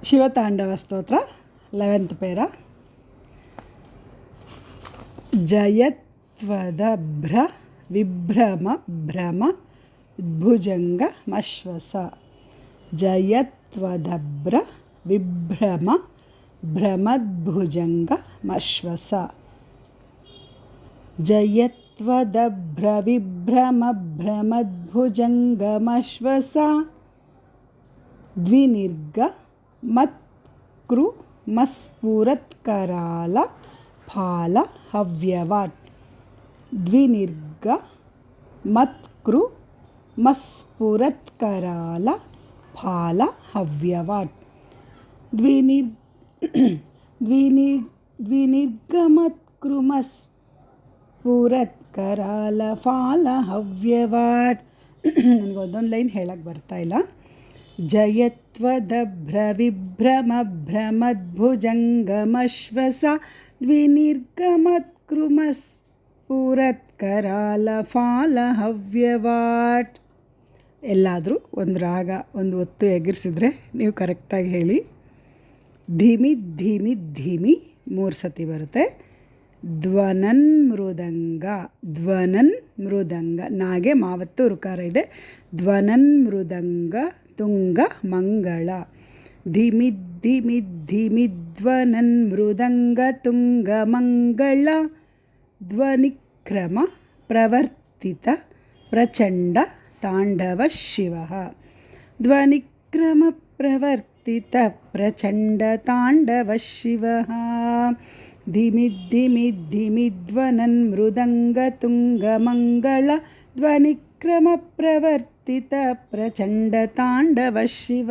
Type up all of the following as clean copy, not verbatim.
ಶಿವತಾಂಡವ ಸ್ತೋತ್ರ 11th ಪೇರ. ಜಯತ್ವದಭ್ರ ವಿಭ್ರಮ ಭ್ರಮ Bhujanga ಮಶ್ವಸ. ಜಯತ್ವದಭ್ರ ವಿಭ್ರಮ ಭ್ರಮದ್ಭುಜಂಗ ಮಶ್ವಸ. ಜಯತ್ವದಭ್ರ ವಿಭ್ರಮ ಭ್ರಮದ್ಭುಜಂಗ ಮಶ್ವಸ. ದ್ವಿನಿರ್ಗ ಮತ್ಕೃ ಮಸ್ಫುರತ್ಕರಾಲ follow ಹವ್ಯವಾಟ್. ದ್ವಿನಿರ್ಗ ಮತ್ಕೃ ಮಸ್ಫುರತ್ಕರಾಲ follow ಹವ್ಯವಾಟ್. ದ್ವಿನಿರ್ಗಮತ್ಕೃ ಮಸ್ಫುರತ್ಕರಾಲ follow ಹವ್ಯವಾಟ್. ನನಗೆ ಒಂದೊಂದು ಲೈನ್ ಹೇಳಕ್ಕೆ ಬರ್ತಾಯಿಲ್ಲ. ಜಯತ್ವದಭ್ರ ವಿಭ್ರಮ ಭ್ರಮದ್ಭುಜಂಗ ಮಶ್ವಸ. ದ್ವಿನಿರ್ಗಮತ್ಕೃ ಮಸ್ಫುರತ್ಕರಾಲ ಫಾಲ ಹವ್ಯವಾಟ್. ಎಲ್ಲಾದರೂ ಒಂದು ರಾಗ ಒಂದು ಒತ್ತು ಎಗರಿಸಿದ್ರೆ ನೀವು ಕರೆಕ್ಟಾಗಿ ಹೇಳಿ. ಧಿಮಿ ಧಿಮಿ ಧಿಮಿ 3 ಸತಿ ಬರುತ್ತೆ. ಧ್ವನನ್ ಮೃದಂಗ. ಧ್ವನನ್ ಮೃದಂಗ ನಾಗೆ ಮಾವತ್ತು ಋಕಾರ ಇದೆ. ಧ್ವನನ್ ಮೃದಂಗ ತುಂಗ ಮಂಗಳ. ಧಿಮಿ ಧಿಮಿ ಧಿಮಿ ಧ್ವನನ್ ಮೃದಂಗ ತುಂಗ ಮಂಗಳ. ಧ್ವನಿಕ್ರಮ ಪ್ರವರ್ತಿತ ಪ್ರಚಂಡ ತಾಂಡವ ಶಿವ. ಧ್ವನಿಕ್ರಮ ಪ್ರವರ್ತಿತ ಪ್ರಚಂಡ ತಾಂಡವ ಶಿವ. ಧಿಮಿ ಧಿಮಿ ಧಿಮಿ ಧ್ವನನ್ ಮೃದಂಗ ತುಂಗ ಮಂಗಳ. ಧ್ವನಿಕ್ರಮ ಪ್ರವರ್ತಿತ ಪ್ರಚಂಡ ತಾಂಡವ ಶಿವ.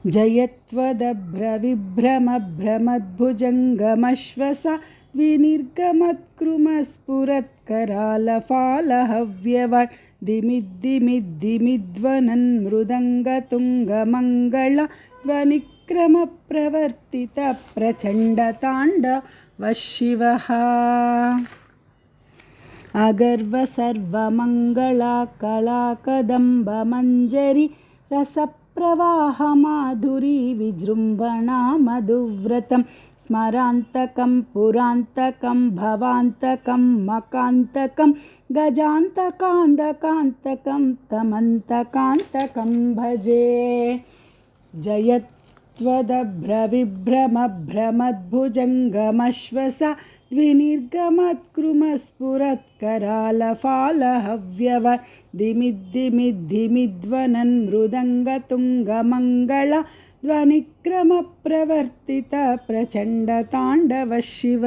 ಜಯತ್ವದಭ್ರ ವಿಭ್ರಮ ಭ್ರಮದ್ಭುಜಂಗ ಮಶ್ವಸ. ದ್ವಿನಿರ್ಗಮತ್ಕೃ ಮಸ್ಫುರತ್ಕರಾಲ ಫಾಲ ಹವ್ಯವಾಟ್. ಧಿಮಿ ಧಿಮಿ ಧಿಮಿ ಧ್ವನನ್ ಮೃದಂಗ ತುಂಗ ಮಂಗಳ. ಧ್ವನಿಕ್ರಮ ಪ್ರವರ್ತಿತ ಪ್ರಚಂಡ ತಾಂಡವ ಶಿವ. ಅಗರ್ವ ಸರ್ವಮಂಗಳ ಕಲಾ ಕದಂಬ ಮಂಜರಿ. ರಸಪ್ರವಾಹ ಮಾಧುರಿ ವಿಜೃಂಭಣಾ ಮಧುವ್ರತಂ. ಸ್ಮರಾಂತಕಂ ಪುರಾಂತಕಂ ಭವಾಂತಕಂ ಮಕಾಂತಕಂ. ಗಜಾಂತಕಾಂತಕಾಂತಕಂ ತಮಂತಕಾಂತಕಂ ಭಜೆ. ಜಯತ್ವದಭ್ರ ವಿಭ್ರಮ ಭ್ರಮದ್ಭುಜಂಗ ಮಶ್ವಸ. ದ್ವಿನಿರ್ಗಮತ್ಕೃ ಮಸ್ಫುರತ್ಕರಾಲ ಫಾಲ ಹವ್ಯವಾಟ್. ಧಿಮಿ ಧಿಮಿ ಧಿಮಿ ಧ್ವನನ್ ಮೃದಂಗ ತುಂಗ ಮಂಗಳ. ಧ್ವನಿಕ್ರಮ ಪ್ರವರ್ತಿತ ಪ್ರಚಂಡ ತಾಂಡವ ಶಿವ.